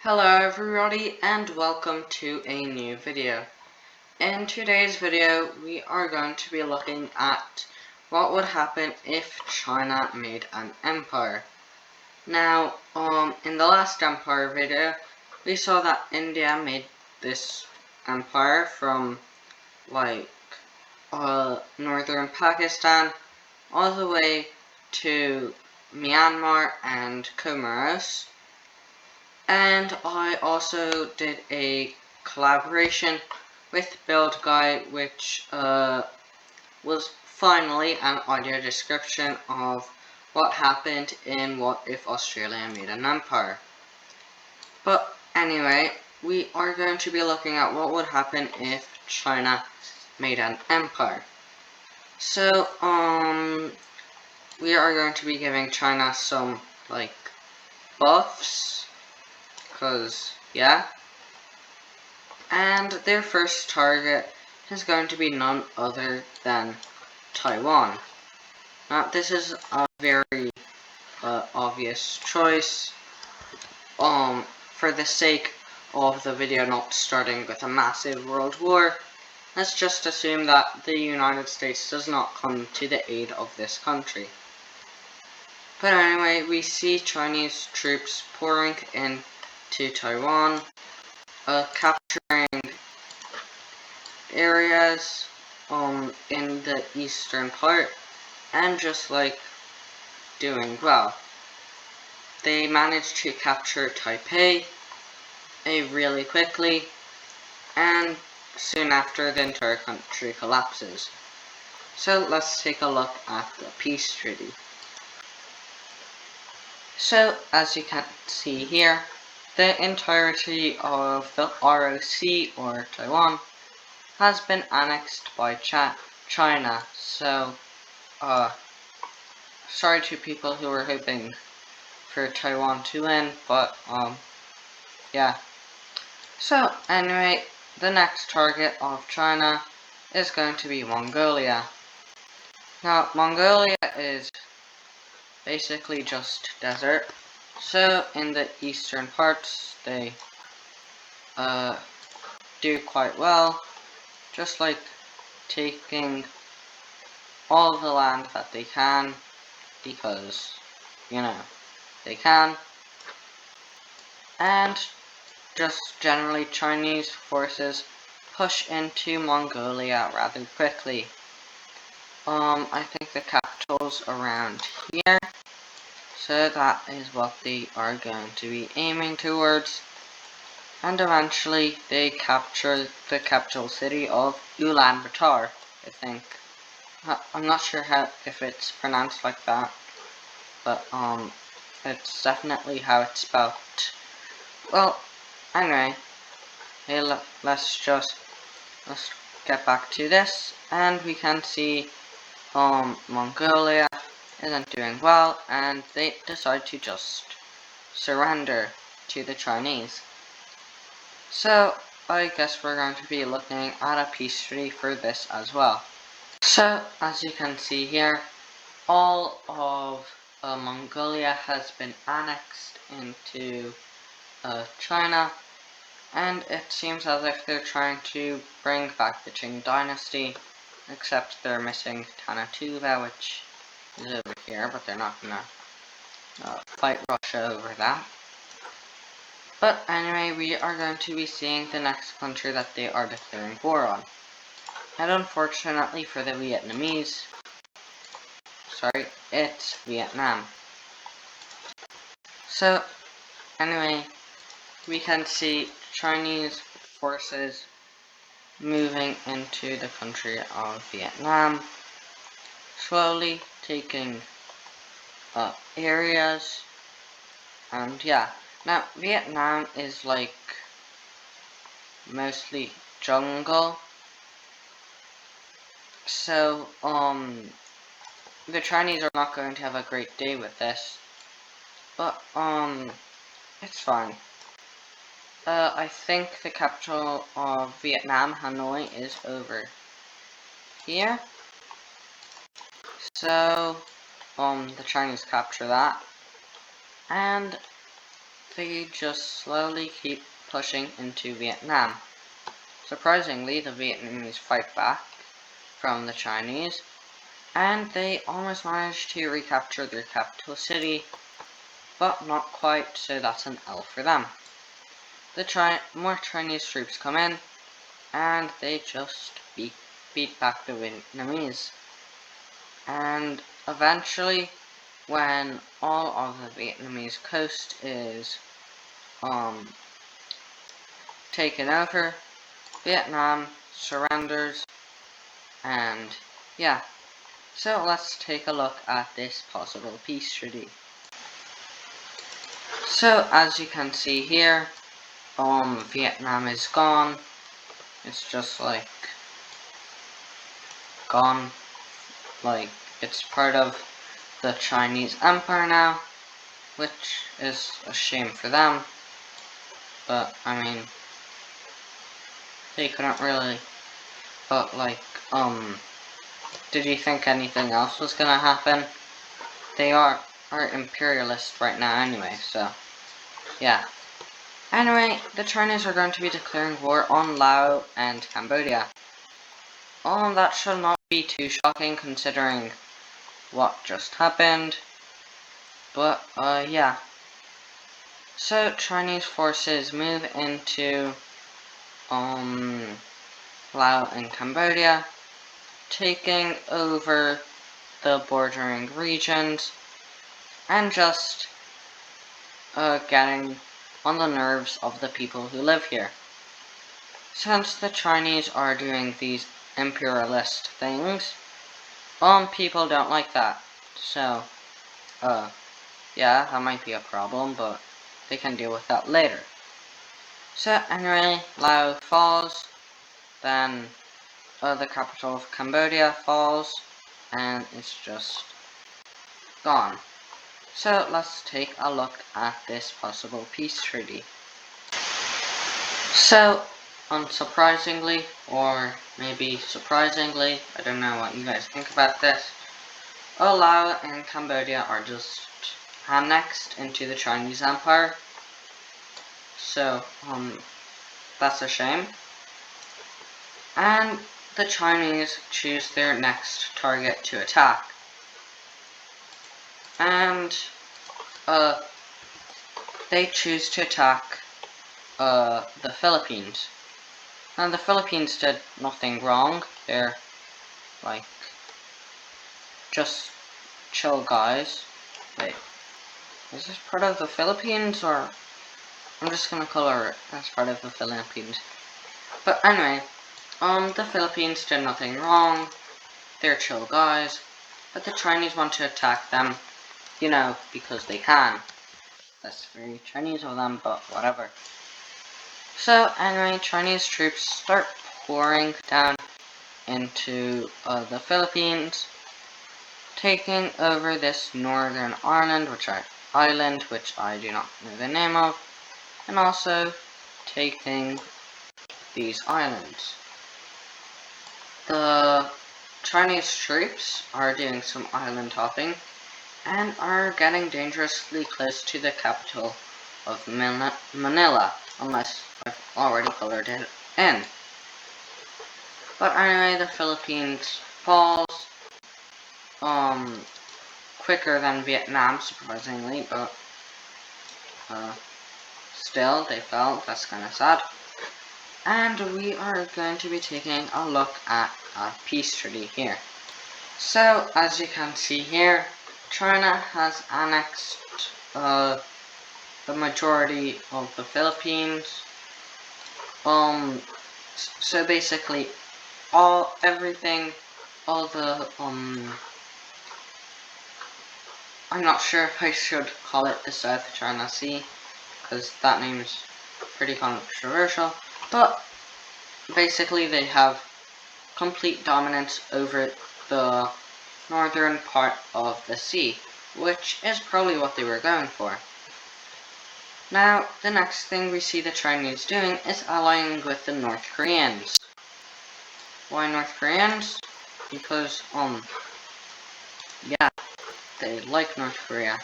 Hello everybody and welcome to a new video. In today's video we are going to be looking at what would happen if China made an empire. Now, in the last empire video we saw that India made this empire from northern Pakistan all the way to Myanmar and Comoros. And I also did a collaboration with Build Guy, which was finally an audio description of what happened in What If Australia Made an Empire. But anyway, we are going to be looking at what would happen if China made an empire. So, we are going to be giving China some, buffs. Because, yeah. And their first target is going to be none other than Taiwan. Now, this is a very obvious choice. For the sake of the video not starting with a massive world war, let's just assume that the United States does not come to the aid of this country. But anyway, we see Chinese troops pouring in to Taiwan, capturing areas in the eastern part, and just doing well. They managed to capture Taipei really quickly, and soon after the entire country collapses. So let's take a look at the peace treaty. So as you can see here, the entirety of the ROC, or Taiwan, has been annexed by China. So, sorry to people who were hoping for Taiwan to win, but, yeah. So, anyway, the next target of China is going to be Mongolia. Now, Mongolia is basically just desert. So, in the eastern parts, they do quite well, just taking all the land that they can, because, they can, and just generally Chinese forces push into Mongolia rather quickly. I think the capital's around here. So that is what they are going to be aiming towards. And eventually they capture the capital city of Ulaanbaatar, I think. I'm not sure if it's pronounced like that, but it's definitely how it's spelled. Well, anyway, let's get back to this, and we can see Mongolia isn't doing well, and they decide to just surrender to the Chinese. So, I guess we're going to be looking at a peace treaty for this as well. So, as you can see here, all of Mongolia has been annexed into China, and it seems as if they're trying to bring back the Qing dynasty, except they're missing Tanatuva, which is over here, but they're not gonna fight Russia over that. But anyway, we are going to be seeing the next country that they are declaring war on. And unfortunately for the Vietnamese, it's Vietnam. So, anyway, we can see Chinese forces moving into the country of Vietnam, slowly taking areas, and yeah. Now, Vietnam is mostly jungle, so the Chinese are not going to have a great day with this, but it's fine. I think the capital of Vietnam, Hanoi, is over here. So, the Chinese capture that. And they just slowly keep pushing into Vietnam. Surprisingly, the Vietnamese fight back from the Chinese, and they almost managed to recapture their capital city, but not quite, so that's an L for them. More Chinese troops come in, and they just beat back the Vietnamese. And eventually, when all of the Vietnamese coast is taken over, Vietnam surrenders, and yeah. So let's take a look at this possible peace treaty. So as you can see here, Vietnam is gone. It's just like gone. Like it's part of the Chinese Empire now, which is a shame for them. But I mean, they couldn't really. But like, did you think anything else was gonna happen? They are imperialist right now anyway, so yeah. Anyway, the Chinese are going to be declaring war on Laos and Cambodia. That should not be too shocking considering what just happened. But, yeah. So, Chinese forces move into, Laos and Cambodia, taking over the bordering regions, and just, getting on the nerves of the people who live here. Since the Chinese are doing these imperialist things, people don't like that. So, yeah, that might be a problem, but they can deal with that later. So, anyway, Laos falls, then, the capital of Cambodia falls, and it's just gone. So, let's take a look at this possible peace treaty. So, unsurprisingly, or maybe surprisingly, I don't know what you guys think about this, Laos and Cambodia are just annexed into the Chinese Empire. So, that's a shame. And the Chinese choose their next target to attack. And, they choose to attack, the Philippines. And the Philippines did nothing wrong. They're, like, just chill guys. Wait, is this part of the Philippines, or I'm just gonna color it as part of the Philippines. But anyway, the Philippines did nothing wrong. They're chill guys, but the Chinese want to attack them, you know, because they can. That's very Chinese of them, but whatever. So anyway, Chinese troops start pouring down into the Philippines, taking over this northern island, which I do not know the name of, and also taking these islands. The Chinese troops are doing some island hopping and are getting dangerously close to the capital of Manila, unless I've already colored it in. But anyway, the Philippines falls, quicker than Vietnam, surprisingly, but, still, they fell. That's kinda sad. And we are going to be taking a look at a peace treaty here. So, as you can see here, China has annexed, the majority of the Philippines. So basically, all the, I'm not sure if I should call it the South China Sea, because that name is pretty controversial, but basically they have complete dominance over the northern part of the sea, which is probably what they were going for. Now, the next thing we see the Chinese doing is allying with the North Koreans. Why North Koreans? Because, yeah, they like North Korea.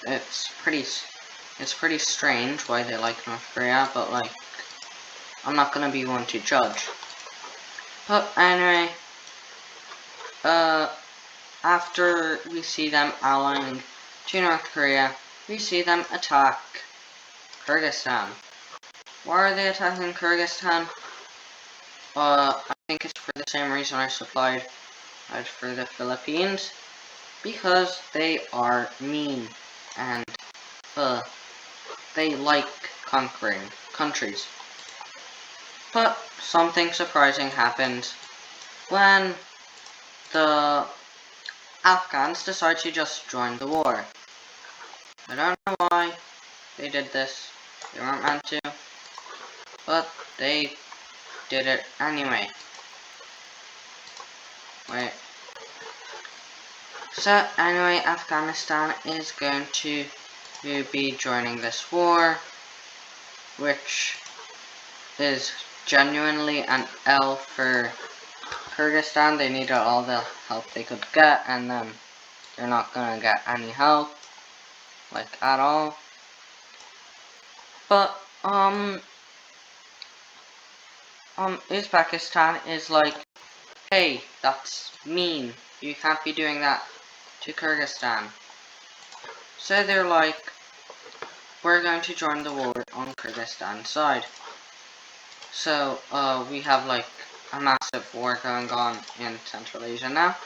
It's pretty It's pretty strange why they like North Korea, but like, I'm not gonna be one to judge. But anyway, after we see them allying to North Korea, we see them attack Kyrgyzstan. Why are they attacking Kyrgyzstan? I think it's for the same reason I supplied for the Philippines. Because they are mean and they like conquering countries. But something surprising happened when the Afghans decide to just join the war. I don't know why they did this. They weren't meant to, but they did it anyway. Wait. So anyway, Afghanistan is going to be joining this war, which is genuinely an L for Kyrgyzstan. They needed all the help they could get, and then they're not gonna get any help, like, at all. But, Uzbekistan is like, hey, that's mean. You can't be doing that to Kyrgyzstan. So they're like, we're going to join the war on Kyrgyzstan's side. So, we have like a massive war going on in Central Asia now.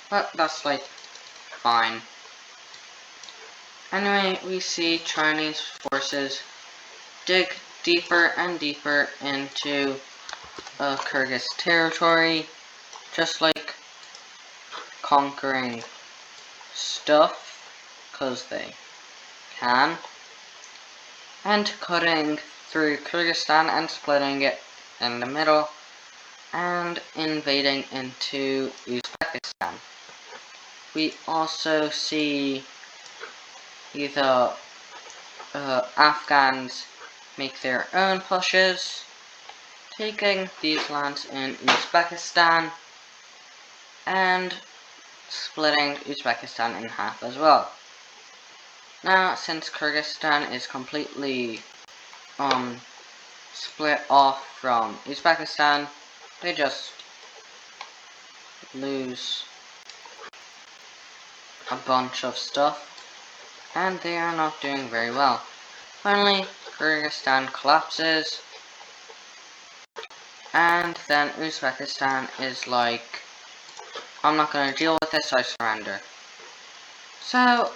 But that's like, fine. Anyway, we see Chinese forces dig deeper and deeper into Kyrgyz territory, just like conquering stuff, cause they can, and cutting through Kyrgyzstan and splitting it in the middle, and invading into Uzbekistan. We also see the Afghans make their own pushes, taking these lands in Uzbekistan, and splitting Uzbekistan in half as well. Now, since Kyrgyzstan is completely split off from Uzbekistan, they just lose a bunch of stuff, and they are not doing very well. Finally, Kyrgyzstan collapses, and then Uzbekistan is like, I'm not gonna deal with this, I surrender. So,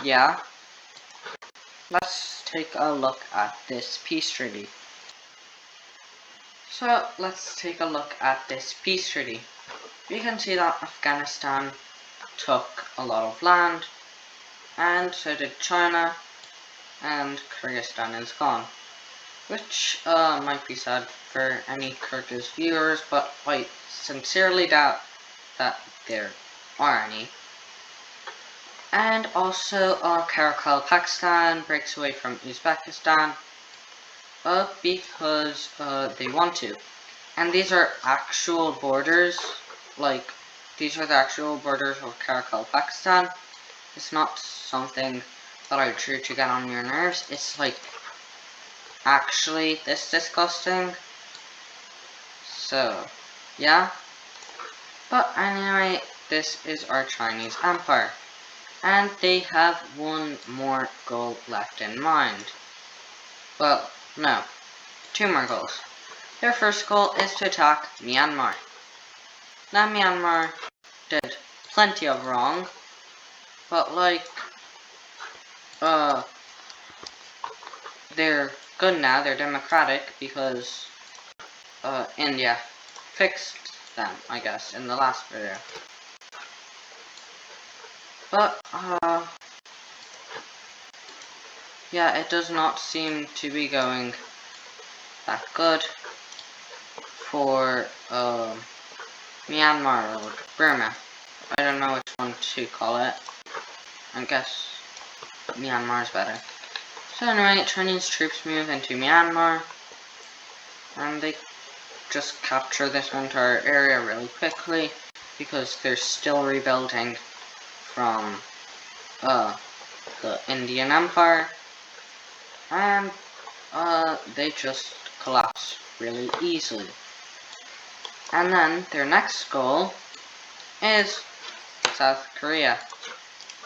yeah. Let's take a look at this peace treaty. So, let's take a look at this peace treaty. We can see that Afghanistan took a lot of land, and so did China, and Kyrgyzstan is gone. Which, might be sad for any Kyrgyz viewers, but I sincerely doubt that there are any. And also, Karacal Pakistan breaks away from Uzbekistan, because, they want to. And these are actual borders, like, these are the actual borders of Karacal Pakistan. It's not something that I drew to get on your nerves, it's like, actually this disgusting. So, yeah. But anyway, this is our Chinese Empire. And they have one more goal left in mind. Well, no. Two more goals. Their first goal is to attack Myanmar. Now Myanmar did plenty of wrong, but like, they're good now, they're democratic because, India fixed them, I guess, in the last video. But, yeah, it does not seem to be going that good for, Myanmar or Burma. I don't know which one to call it. I guess Myanmar is better. So anyway, Chinese troops move into Myanmar, and they just capture this entire area really quickly, because they're still rebuilding from, the Indian Empire, and they just collapse really easily. And then their next goal is South Korea.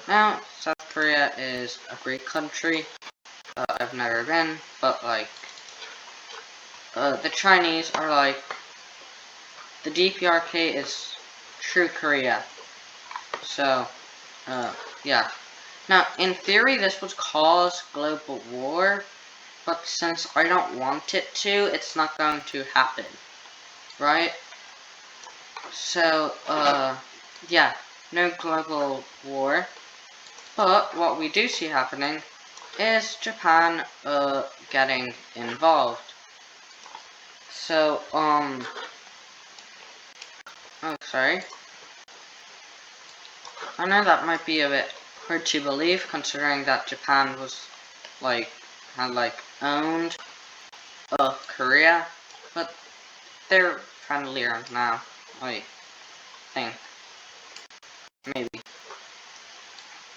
Now, South Korea is a great country. I've never been, but like, the Chinese are like, the DPRK is true Korea. So, yeah. Now, in theory, this would cause global war, but since I don't want it to, it's not going to happen, right? So, yeah, no global war. But what we do see happening is Japan, getting involved. So, oh, sorry. I know that might be a bit hard to believe, considering that Japan was, like, had, like, owned, Korea, but they're friendlier now, I think. Maybe.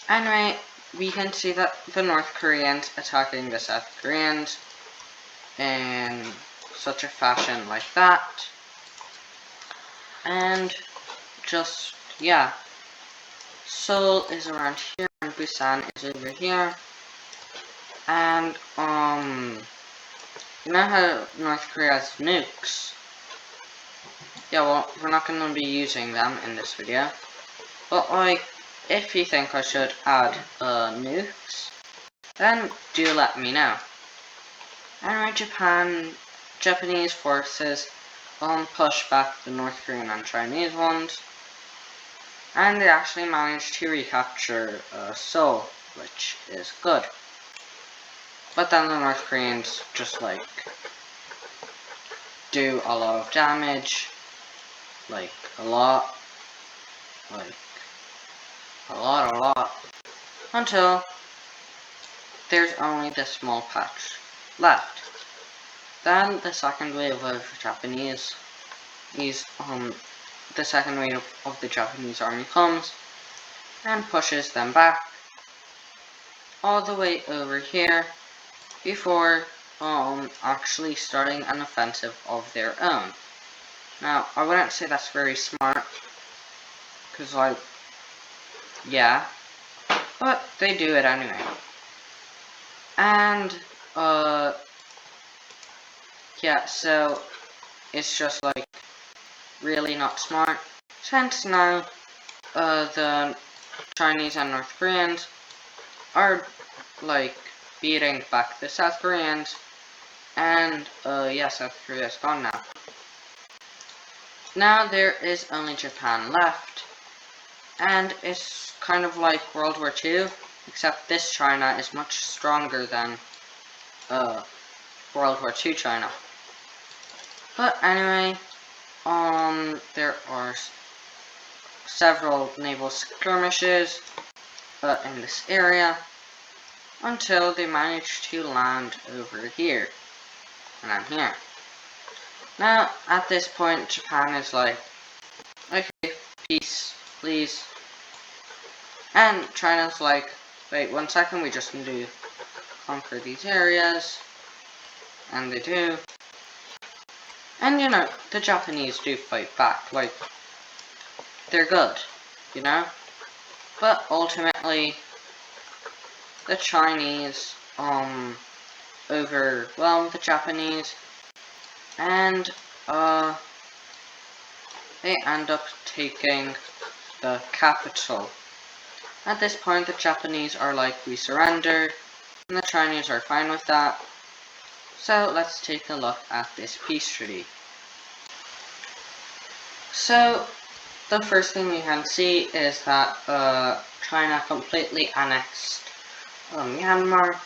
Anyway, we can see that the North Koreans attacking the South Koreans in such a fashion like that. And just, yeah. Seoul is around here and Busan is over here. And, you know how North Korea has nukes? Yeah, well, we're not going to be using them in this video. But, like, if you think I should add, nukes, then do let me know. Anyway, Japanese forces, push back the North Korean and Chinese ones. And they actually managed to recapture, Seoul, which is good. But then the North Koreans just, like, do a lot of damage. Like, a lot. Like, a lot. Until there's only this small patch left. Then the second wave of Japanese, the second wave of the Japanese army comes and pushes them back all the way over here before actually starting an offensive of their own. Now, I wouldn't say that's very smart, because, like, yeah, but they do it anyway. And, yeah, so it's just, like, really not smart, since now, the Chinese and North Koreans are, like, beating back the South Koreans, and, yeah, South Korea's gone now. Now there is only Japan left, and it's kind of like World War II, except this China is much stronger than, World War II China. But anyway, there are several naval skirmishes, in this area, until they manage to land over here, and I'm here. Now, at this point, Japan is like, okay, peace, please. And China's like, wait 1 second, we just need to conquer these areas. And they do. And, you know, the Japanese do fight back, like, they're good, you know? But ultimately, the Chinese, overwhelm the Japanese, and, they end up taking the capital. At this point, the Japanese are like, we surrender, and the Chinese are fine with that. So let's take a look at this peace treaty. So, the first thing we can see is that, China completely annexed, Myanmar,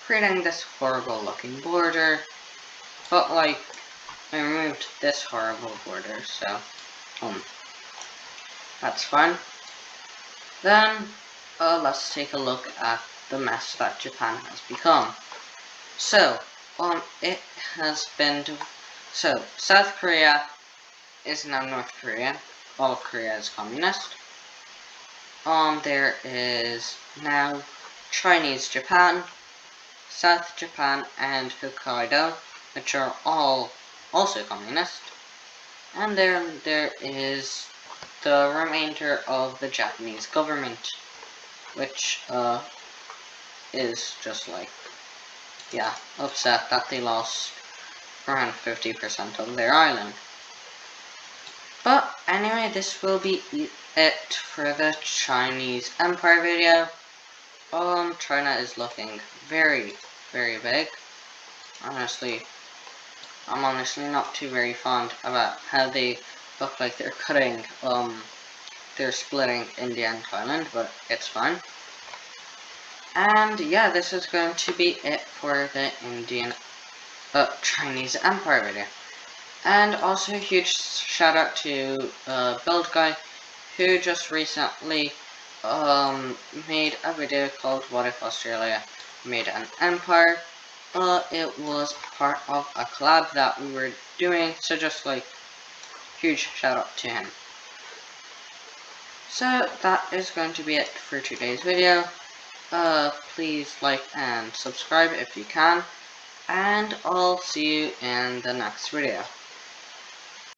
creating this horrible looking border. But, like, I removed this horrible border, so, that's fine. Then, let's take a look at the mess that Japan has become. So, it has been, so, South Korea is now North Korea. All of Korea is communist. There is now Chinese Japan, South Japan, and Hokkaido, which are all also communist. And then there is the remainder of the Japanese government, which is just like, yeah, upset that they lost around 50% of their island. But anyway, this will be it for the Chinese Empire video. China is looking very, very big. Honestly, I'm honestly not too very fond about how they look like they're cutting, they're splitting India and Thailand, but it's fine. And yeah, this is going to be it for the Chinese Empire video. And also a huge shout out to Build Guy, who just recently made a video called What If Australia Made an Empire. It was part of a collab that we were doing, so just like huge shout out to him. So that is going to be it for today's video. Please like and subscribe if you can, and I'll see you in the next video.